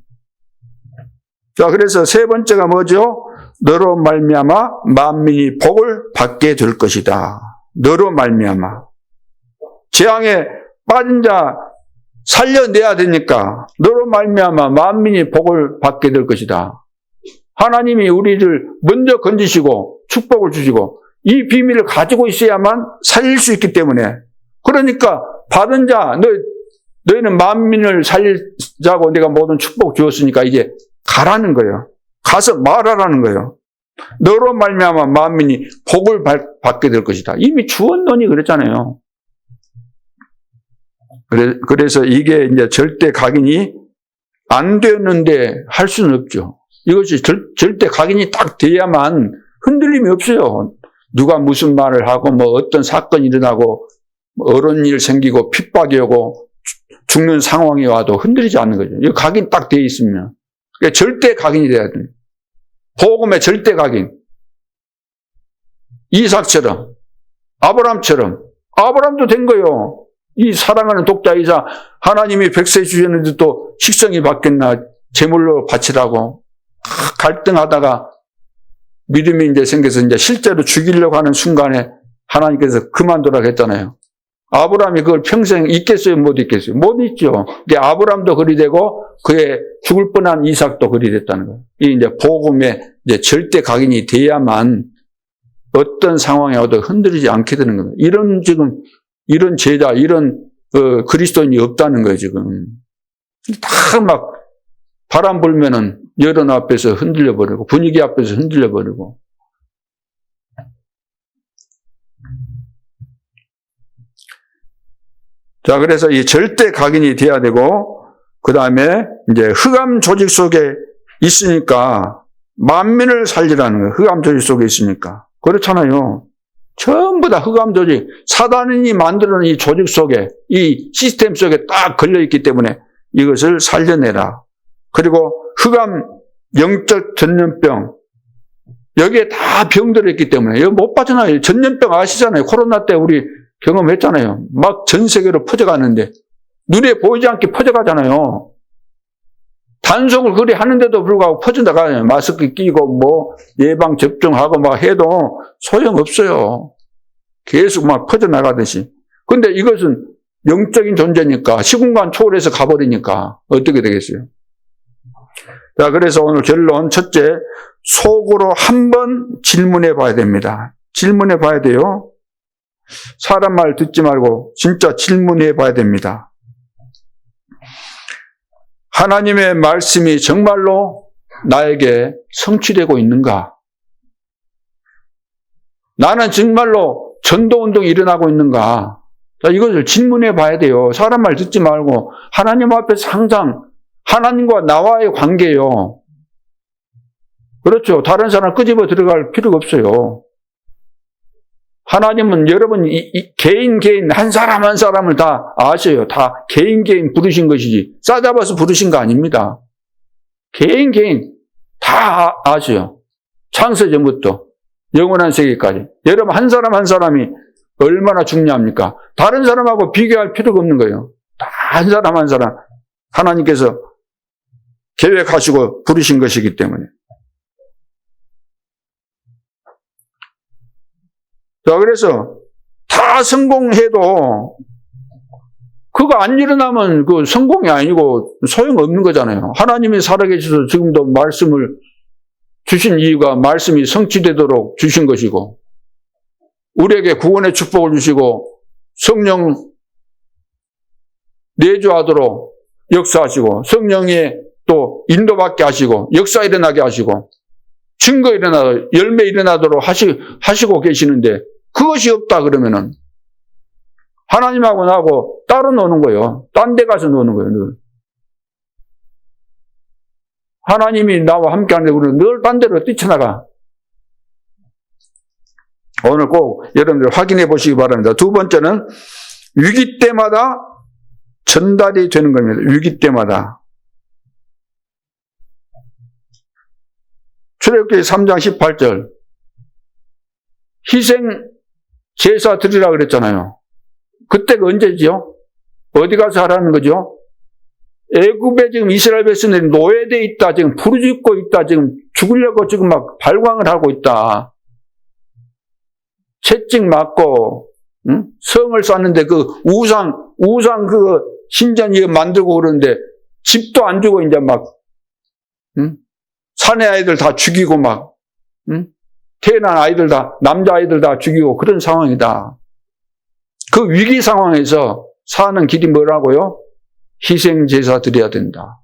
자, 그래서 세 번째가 뭐죠? 너로 말미암아 만민이 복을 받게 될 것이다. 너로 말미암아. 재앙에 빠진 자 살려내야 되니까 너로 말미암아 만민이 복을 받게 될 것이다. 하나님이 우리를 먼저 건지시고 축복을 주시고 이 비밀을 가지고 있어야만 살릴 수 있기 때문에 그러니까 받은 자 너희는 만민을 살리자고 내가 모든 축복 주었으니까 이제 가라는 거예요. 가서 말하라는 거예요. 너로 말미암아 만민이 복을 받게 될 것이다. 이미 주언론이 그랬잖아요. 그래서 이게 이제 절대 각인이 안 되었는데 할 수는 없죠. 이것이 절대 각인이 딱 돼야만 흔들림이 없어요. 누가 무슨 말을 하고 뭐 어떤 사건이 일어나고 어려운 일 생기고 핍박이 오고 죽는 상황이 와도 흔들리지 않는 거죠. 이거 각인 딱 돼 있으면. 그러니까 절대 각인이 돼야 됩니다. 복음의 절대 각인. 이삭처럼, 아브라함도 된 거예요. 이 사랑하는 독자 이삭, 하나님이 백세 주셨는데 또 식성이 바뀌었나, 제물로 바치라고 갈등하다가 믿음이 이제 생겨서 이제 실제로 죽이려고 하는 순간에 하나님께서 그만두라고 했잖아요. 아브라함이 그걸 평생 잊겠어요? 못 잊겠어요? 못 잊죠. 근데 아브라함도 그리 되고 그의 죽을 뻔한 이삭도 그리 됐다는 거예요. 이 이제 복음의 이제 절대 각인이 돼야만 어떤 상황에 와도 흔들리지 않게 되는 겁니다. 이런 제자, 이런 그리스도인이 없다는 거예요, 지금. 다 막 바람 불면은 여론 앞에서 흔들려 버리고 분위기 앞에서 흔들려 버리고. 자, 그래서 이 절대 각인이 돼야 되고, 그 다음에 이제 흑암 조직 속에 있으니까 만민을 살리라는 거예요. 흑암 조직 속에 있으니까. 그렇잖아요. 전부 다 흑암 조직, 사단이 만들어낸 이 조직 속에, 이 시스템 속에 딱 걸려있기 때문에 이것을 살려내라. 그리고 흑암 영적 전염병, 여기에 다 병들어 있기 때문에 이거 못 빠져나요. 전염병 아시잖아요. 코로나 때 우리 경험했잖아요. 막 전 세계로 퍼져가는데 눈에 보이지 않게 퍼져가잖아요. 단속을 그리 하는데도 불구하고 퍼져나가요. 마스크 끼고 뭐 예방 접종하고 막 해도 소용없어요. 계속 막 퍼져나가듯이. 근데 이것은 영적인 존재니까 시공간 초월해서 가버리니까 어떻게 되겠어요? 자, 그래서 오늘 결론 첫째, 속으로 한번 질문해 봐야 됩니다. 질문해 봐야 돼요. 사람 말 듣지 말고 진짜 질문해 봐야 됩니다. 하나님의 말씀이 정말로 나에게 성취되고 있는가? 나는 정말로 전도운동이 일어나고 있는가? 자, 이것을 질문해 봐야 돼요. 사람 말 듣지 말고 하나님 앞에서 항상 하나님과 나와의 관계예요. 그렇죠. 다른 사람 끄집어 들어갈 필요가 없어요. 하나님은 여러분 개인 한 사람 한 사람을 다 아셔요. 다 개인 부르신 것이지 싸잡아서 부르신 거 아닙니다. 개인 다 아셔요. 창세전부터 영원한 세계까지. 여러분 한 사람 한 사람이 얼마나 중요합니까? 다른 사람하고 비교할 필요가 없는 거예요. 다 한 사람 한 사람 하나님께서 계획하시고 부르신 것이기 때문에. 자, 그래서 다 성공해도 그거 안 일어나면 그 성공이 아니고 소용없는 거잖아요. 하나님이 살아계셔서 지금도 말씀을 주신 이유가 말씀이 성취되도록 주신 것이고, 우리에게 구원의 축복을 주시고 성령 내주하도록 역사하시고, 성령의 또 인도받게 하시고, 역사 일어나게 하시고, 증거 일어나도록, 열매 일어나도록 하시고 계시는데, 그것이 없다 그러면은 하나님하고 나하고 따로 노는 거예요. 딴 데 가서 노는 거예요, 늘. 하나님이 나와 함께 하는데 우리는 늘 딴 데로 뛰쳐나가. 오늘 꼭 여러분들 확인해 보시기 바랍니다. 두 번째는 위기 때마다 전달이 되는 겁니다. 위기 때마다. 출애굽기 3장 18절. 희생 제사 드리라 그랬잖아요. 그때가 언제지요? 어디 가서 하라는 거죠? 애굽에 지금 이스라엘 백성들이 노예되어 있다. 지금 부르짖고 있다. 지금 죽으려고 지금 막 발광을 하고 있다. 채찍 맞고, 응? 성을 쌓는데 그 우상 그 신전 이거 만들고 그러는데 집도 안 주고 이제 막, 응? 사내 아이들 다 죽이고 막, 응? 태어난 아이들 다, 남자아이들 다 죽이고 그런 상황이다. 그 위기 상황에서 사는 길이 뭐라고요? 희생제사 드려야 된다.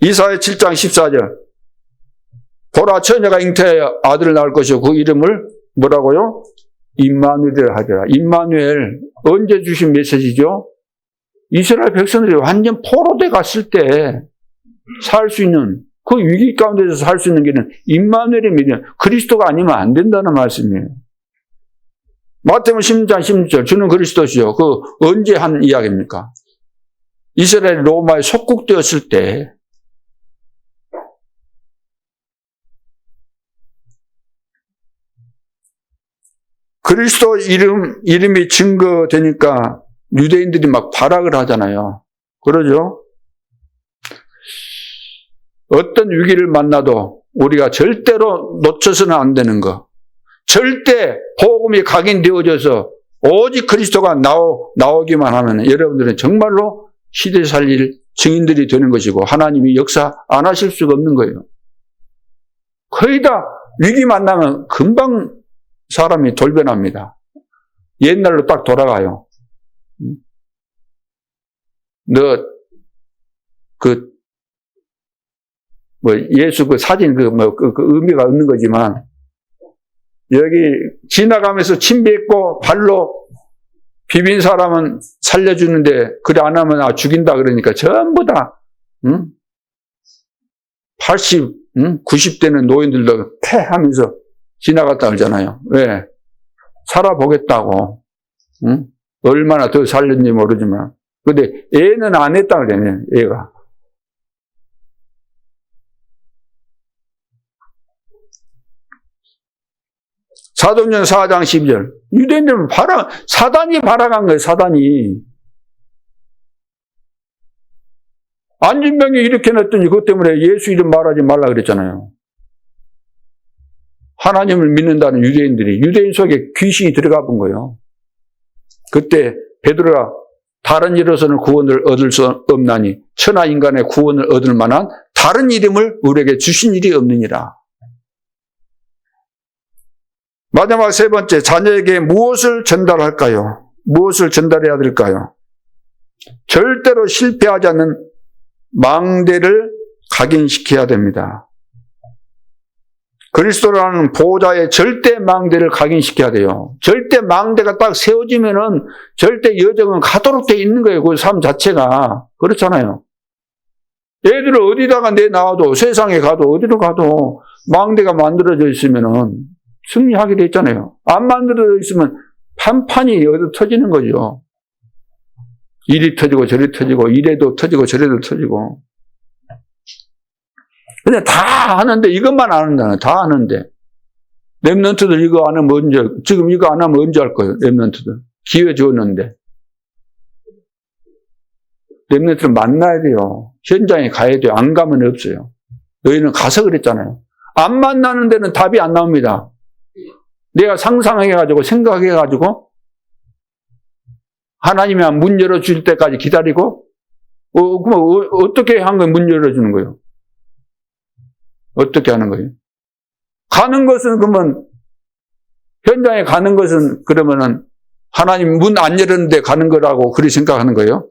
이사야 7장 14절. 보라, 처녀가 잉태하여 아들을 낳을 것이요 그 이름을 뭐라고요? 임마누엘 하리라. 임마누엘, 언제 주신 메시지죠? 이스라엘 백성들이 완전 포로돼 갔을 때 살 수 있는, 그 위기 가운데서 살 수 있는 길은 임마누엘의 믿음, 그리스도가 아니면 안 된다는 말씀이에요. 마태복음 16장 16절, 주는 그리스도시요. 그 언제 한 이야기입니까? 이스라엘이 로마에 속국되었을 때, 그리스도 이름이 증거되니까 유대인들이 막 발악을 하잖아요. 그러죠? 어떤 위기를 만나도 우리가 절대로 놓쳐서는 안 되는 거. 절대 복음이 각인되어져서 오직 그리스도가 나오기만 하면 여러분들은 정말로 시대 살릴 증인들이 되는 것이고 하나님이 역사 안 하실 수가 없는 거예요. 거의 다 위기 만나면 금방 사람이 돌변합니다. 옛날로 딱 돌아가요. 예수 그 사진 그 의미가 없는 거지만, 여기 지나가면서 침 뱉고 발로 비빈 사람은 살려주는데, 그래 안 하면 죽인다 그러니까 전부 다, 80, 90대는 노인들도 패 하면서 지나갔다 그러잖아요. 왜? 살아보겠다고. 얼마나 더 살렸는지 모르지만. 근데 애는 안 했다 그러네, 애가. 사도행전 4장 12절. 유대인들은 사단이 발악한 거예요, 사단이. 안진병이 이렇게 냈더니 그것 때문에 예수 이름 말하지 말라 그랬잖아요. 하나님을 믿는다는 유대인 속에 귀신이 들어가 본 거예요. 그때 베드로가 다른 이로서는 구원을 얻을 수 없나니 천하 인간의 구원을 얻을 만한 다른 이름을 우리에게 주신 일이 없느니라. 마지막 세 번째, 자녀에게 무엇을 전달할까요? 무엇을 전달해야 될까요? 절대로 실패하지 않는 망대를 각인시켜야 됩니다. 그리스도라는 보호자의 절대 망대를 각인시켜야 돼요. 절대 망대가 딱 세워지면은 절대 여정은 가도록 돼 있는 거예요. 그 삶 자체가. 그렇잖아요. 애들을 어디다가 내놔도, 세상에 가도, 어디로 가도 망대가 만들어져 있으면은 승리하게 돼 있잖아요. 안 만들어져 있으면 판판이 어디 터지는 거죠. 이리 터지고 저리 터지고, 이래도 터지고 저래도 터지고. 근데 다 하는데, 이것만 안 한다는, 다 하는데. 랩런트들 이거 안 하면 지금 이거 안 하면 언제 할 거예요, 랩런트들. 기회 줬는데. 랩런트를 만나야 돼요. 현장에 가야 돼요. 안 가면 없어요. 너희는 가서 그랬잖아요. 안 만나는 데는 답이 안 나옵니다. 내가 상상해가지고 생각해가지고 하나님이 문 열어줄 때까지 기다리고 그럼 어떻게 한 거예요? 문 열어주는 거예요? 어떻게 하는 거예요? 가는 것은 그러면 현장에 가는 것은 그러면은 하나님 문 안 열었는데 가는 거라고 그렇게 생각하는 거예요?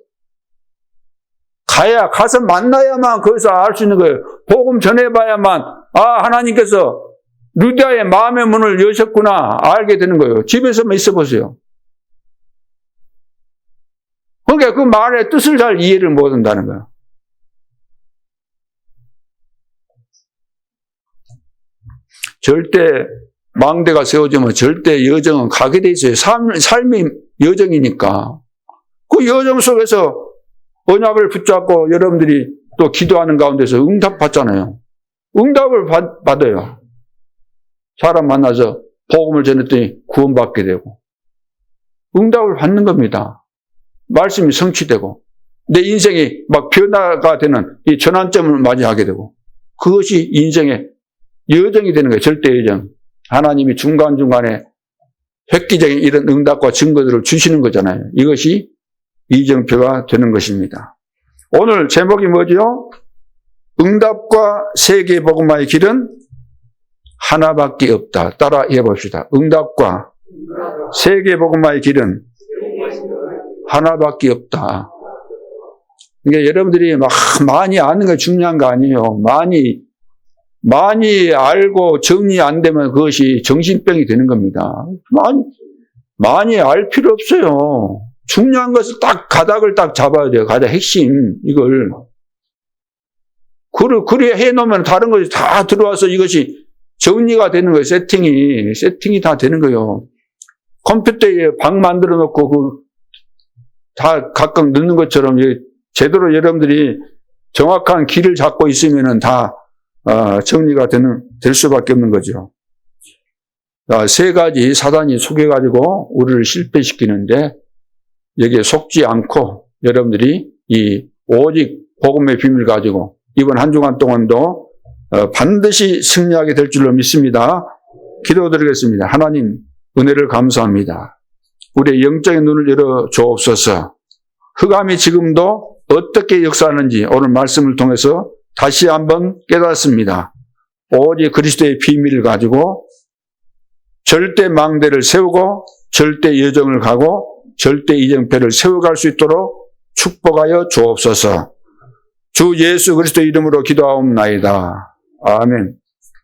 가서 만나야만 거기서 알 수 있는 거예요. 복음 전해봐야만 하나님께서 루디아의 마음의 문을 여셨구나 알게 되는 거예요. 집에서만 있어 보세요. 그러니까 그 말의 뜻을 잘 이해를 못 한다는 거예요. 절대 망대가 세워지면 절대 여정은 가게 돼 있어요. 삶이 여정이니까. 그 여정 속에서 언약을 붙잡고 여러분들이 또 기도하는 가운데서 응답 받잖아요. 응답을 받아요. 사람 만나서 복음을 전했더니 구원받게 되고 응답을 받는 겁니다. 말씀이 성취되고 내 인생이 막 변화가 되는 이 전환점을 맞이하게 되고 그것이 인생의 여정이 되는 거예요. 절대 여정. 하나님이 중간중간에 획기적인 이런 응답과 증거들을 주시는 거잖아요. 이것이 이정표가 되는 것입니다. 오늘 제목이 뭐죠? 응답과 세계복음화의 길은 하나밖에 없다. 따라 해봅시다. 응답과 세계복음화의 길은 하나밖에 없다. 그러니까 여러분들이 막 많이 아는 게 중요한 거 아니에요. 많이 알고 정리 안 되면 그것이 정신병이 되는 겁니다. 많이 알 필요 없어요. 중요한 것을 딱 가닥을 딱 잡아야 돼요. 가장 핵심 이걸. 그래 해놓으면 다른 것이 다 들어와서 이것이 정리가 되는 거예요. 세팅이 다 되는 거예요. 컴퓨터에 방 만들어 놓고 다 각각 넣는 것처럼 제대로 여러분들이 정확한 길을 잡고 있으면은 다 정리가 될 수밖에 없는 거죠. 세 가지 사단이 속여가지고 우리를 실패시키는데 여기에 속지 않고 여러분들이 이 오직 복음의 비밀 가지고 이번 한 주간 동안도 반드시 승리하게 될 줄로 믿습니다. 기도드리겠습니다. 하나님 은혜를 감사합니다. 우리의 영적인 눈을 열어 주옵소서. 흑암이 지금도 어떻게 역사하는지 오늘 말씀을 통해서 다시 한번 깨닫습니다. 오직 그리스도의 비밀을 가지고 절대 망대를 세우고 절대 여정을 가고 절대 이정표를 세워갈 수 있도록 축복하여 주옵소서. 주 예수 그리스도 이름으로 기도하옵나이다. 아멘.